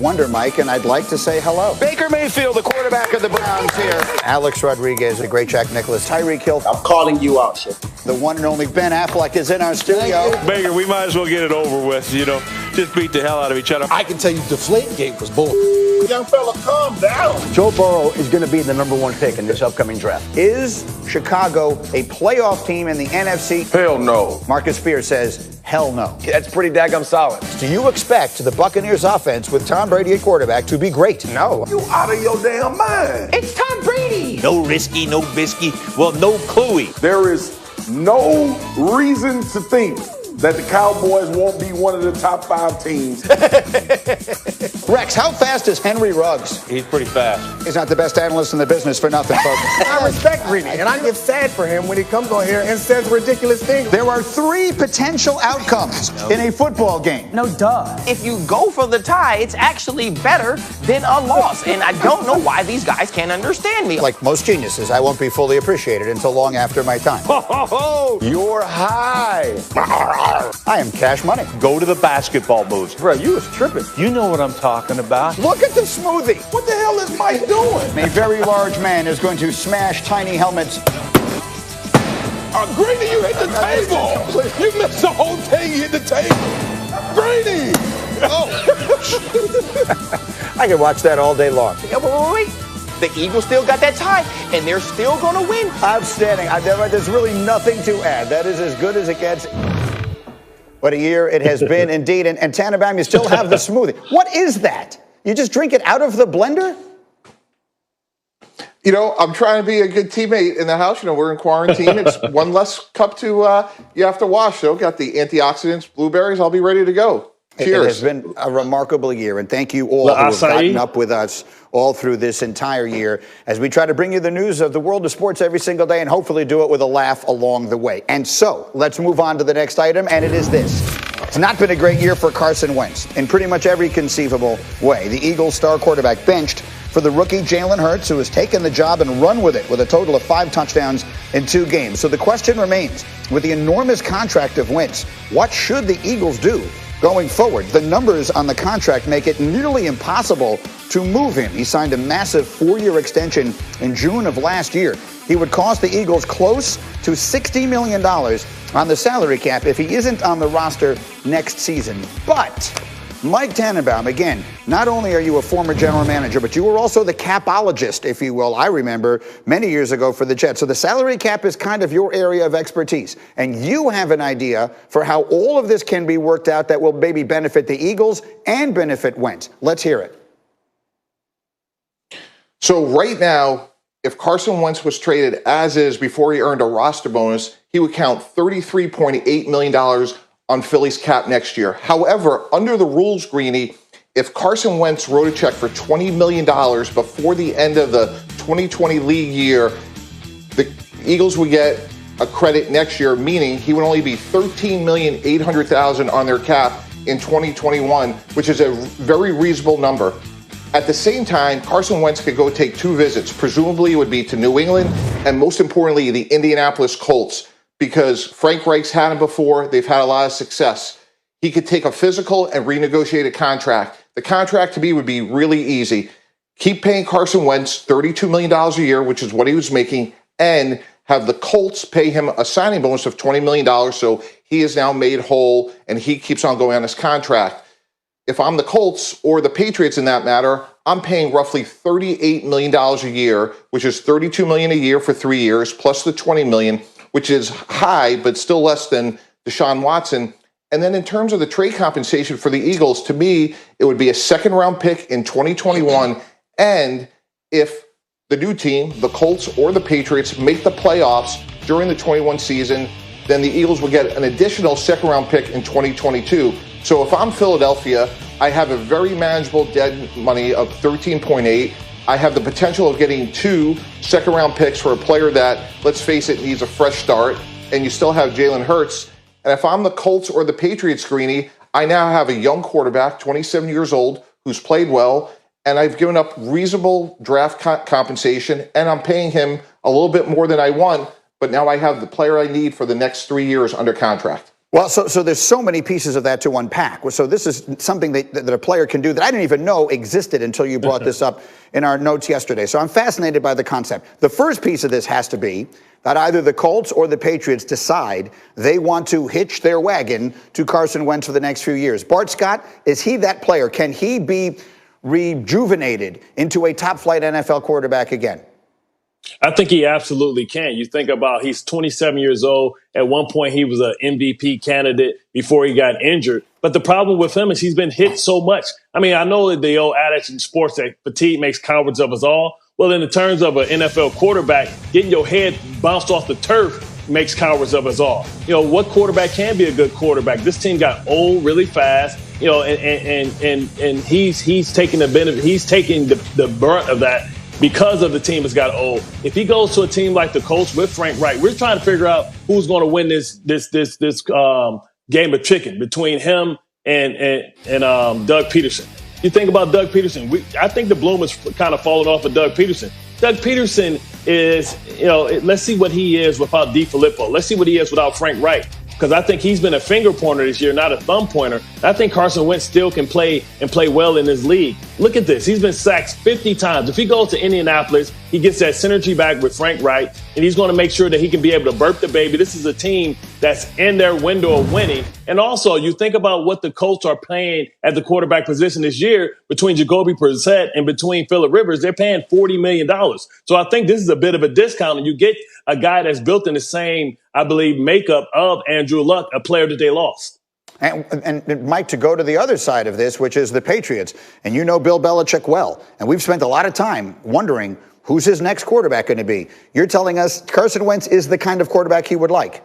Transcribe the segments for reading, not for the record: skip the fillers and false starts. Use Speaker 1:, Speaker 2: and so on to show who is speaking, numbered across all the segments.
Speaker 1: wonder, Mike, and I'd like to say hello. Baker Mayfield, the quarterback of the Browns here. Alex Rodriguez, the great Jack Nicklaus, Tyreek Hill.
Speaker 2: I'm calling you out, Chip.
Speaker 1: The one and only Ben Affleck is in our studio.
Speaker 3: Baker, we might as well get it over with, just beat the hell out of each other.
Speaker 4: I can tell you Deflategate was bull.
Speaker 2: Young fella, calm down.
Speaker 5: Joe Burrow is going to be the number one pick in this upcoming draft.
Speaker 1: Is Chicago a playoff team in the NFC?
Speaker 6: Hell no.
Speaker 1: Marcus Spears says, hell no.
Speaker 5: That's pretty daggum solid.
Speaker 1: Do you expect the Buccaneers offense with Tom Brady at quarterback to be great? No.
Speaker 6: You out of your damn mind.
Speaker 7: It's Tom Brady. No risky, no bisky, well, no cluey.
Speaker 6: There is no reason to think that the Cowboys won't be one of the top 5 teams.
Speaker 1: Rex, how fast is Henry Ruggs?
Speaker 3: He's pretty fast.
Speaker 1: He's not the best analyst in the business for nothing, folks.
Speaker 4: I respect Greeny, and I get sad for him when he comes on here and says ridiculous things.
Speaker 1: There are 3 potential outcomes in a football game.
Speaker 7: No, duh. If you go for the tie, it's actually better than a loss. And I don't know why these guys can't understand me.
Speaker 1: Like most geniuses, I won't be fully appreciated until long after my time.
Speaker 6: You're high.
Speaker 1: I am Cash Money.
Speaker 3: Go to the basketball moves.
Speaker 5: Bro, you was tripping.
Speaker 3: You know what I'm talking about.
Speaker 1: Look at the smoothie.
Speaker 6: What the hell is Mike doing?
Speaker 1: A very large man is going to smash tiny helmets.
Speaker 6: Greeny, you hit the table. You missed the whole thing. You hit the table. Greeny. Oh.
Speaker 1: I could watch that all day long.
Speaker 7: Yeah, wait. The Eagles still got that tie, and they're still going to win.
Speaker 1: Outstanding. There's really nothing to add. That is as good as it gets. What a year it has been indeed. And Tannenbaum, you still have the smoothie. What is that? You just drink it out of the blender?
Speaker 8: I'm trying to be a good teammate in the house. We're in quarantine. It's one less cup to you have to wash. So got the antioxidants, blueberries. I'll be ready to go. Cheers.
Speaker 1: It has been a remarkable year, and thank you all who have gotten up with us all through this entire year as we try to bring you the news of the world of sports every single day and hopefully do it with a laugh along the way. And so let's move on to the next item, and it is this. It's not been a great year for Carson Wentz in pretty much every conceivable way. The Eagles' star quarterback benched for the rookie Jalen Hurts, who has taken the job and run with it with a total of 5 touchdowns in 2 games. So the question remains, with the enormous contract of Wentz, what should the Eagles do going forward? The numbers on the contract make it nearly impossible to move him. He signed a massive 4-year extension in June of last year. He would cost the Eagles close to $60 million on the salary cap if he isn't on the roster next season. But Mike Tannenbaum, again, not only are you a former general manager, but you were also the capologist, if you will. I remember many years ago for the Jets. So the salary cap is kind of your area of expertise. And you have an idea for how all of this can be worked out that will maybe benefit the Eagles and benefit Wentz. Let's hear it.
Speaker 8: So right now, if Carson Wentz was traded as is before he earned a roster bonus, he would count $33.8 million on Philly's cap next year. However, under the rules, Greeny, if Carson Wentz wrote a check for $20 million before the end of the 2020 league year, the Eagles would get a credit next year, meaning he would only be $13,800,000 on their cap in 2021, which is a very reasonable number. At the same time, Carson Wentz could go take 2 visits. Presumably it would be to New England and, most importantly, the Indianapolis Colts, because Frank Reich's had him before. They've had a lot of success. He could take a physical and renegotiate a contract. The contract to me would be really easy. Keep paying Carson Wentz $32 million a year, which is what he was making, and have the Colts pay him a signing bonus of $20 million, so he is now made whole and he keeps on going on his contract. If I'm the Colts or the Patriots in that matter, I'm paying roughly $38 million a year, which is $32 million a year for 3 years, plus the $20 million, which is high, but still less than Deshaun Watson. And then in terms of the trade compensation for the Eagles, to me, it would be a 2nd-round pick in 2021. And if the new team, the Colts or the Patriots, make the playoffs during the 21 season, then the Eagles will get an additional 2nd-round pick in 2022. So if I'm Philadelphia, I have a very manageable dead money of 13.8. I have the potential of getting 2 second-round picks for a player that, let's face it, needs a fresh start, and you still have Jalen Hurts. And if I'm the Colts or the Patriots, Greeny, I now have a young quarterback, 27 years old, who's played well, and I've given up reasonable draft compensation, and I'm paying him a little bit more than I want, but now I have the player I need for the next 3 years under contract.
Speaker 1: Well, so there's so many pieces of that to unpack. So this is something that a player can do that I didn't even know existed until you brought this up in our notes yesterday. So I'm fascinated by the concept. The first piece of this has to be that either the Colts or the Patriots decide they want to hitch their wagon to Carson Wentz for the next few years. Bart Scott, is he that player? Can he be rejuvenated into a top-flight NFL quarterback again?
Speaker 9: I think he absolutely can. You think about he's 27 years old. At one point, he was an MVP candidate before he got injured. But the problem with him is he's been hit so much. I mean, I know the old adage in sports that fatigue makes cowards of us all. Well, in the terms of an NFL quarterback, getting your head bounced off the turf makes cowards of us all. You know, what quarterback can be a good quarterback? This team got old really fast. You know, and he's taking the benefit. He's taking the brunt of that. Because of the team has got old. If he goes to a team like the Colts with Frank Reich, we're trying to figure out who's going to win this game of chicken between him and Doug Peterson. You think about Doug Peterson. I think the bloom has kind of fallen off of Doug Peterson. Doug Peterson is, let's see what he is without DiFilippo. Let's see what he is without Frank Reich. Because I think he's been a finger pointer this year, not a thumb pointer. I think Carson Wentz still can play and play well in this league. Look at this. He's been sacked 50 times. If he goes to Indianapolis, he gets that synergy back with Frank Reich, and he's going to make sure that he can be able to burp the baby. This is a team that's in their window of winning. And also, you think about what the Colts are paying at the quarterback position this year between Jacoby Brissett and between Phillip Rivers. They're paying $40 million. So I think this is a bit of a discount, and you get a guy that's built in the same, I believe, makeup of Andrew Luck, a player that they lost.
Speaker 1: And Mike, to go to the other side of this, which is the Patriots, and you know Bill Belichick well, and we've spent a lot of time wondering who's his next quarterback going to be. You're telling us Carson Wentz is the kind of quarterback he would like.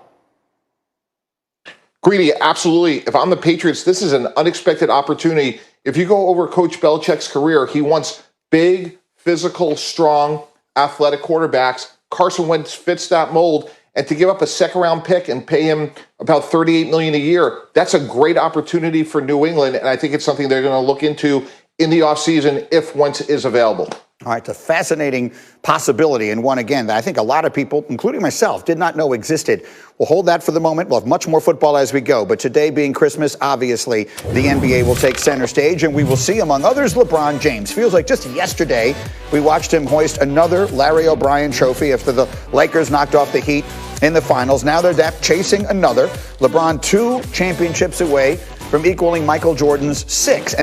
Speaker 8: Greedy, absolutely. If I'm the Patriots, this is an unexpected opportunity. If you go over Coach Belichick's career, he wants big, physical, strong, athletic quarterbacks. Carson Wentz fits that mold. And to give up a second-round pick and pay him about $38 million a year, that's a great opportunity for New England, and I think it's something they're going to look into in the offseason if Wentz is available.
Speaker 1: All right, it's a fascinating possibility, and one, again, that I think a lot of people, including myself, did not know existed. We'll hold that for the moment. We'll have much more football as we go, but today being Christmas, obviously, the NBA will take center stage, and we will see, among others, LeBron James. Feels like just yesterday we watched him hoist another Larry O'Brien trophy after the Lakers knocked off the Heat in the finals. Now they're chasing another. LeBron 2 championships away from equaling Michael Jordan's 6.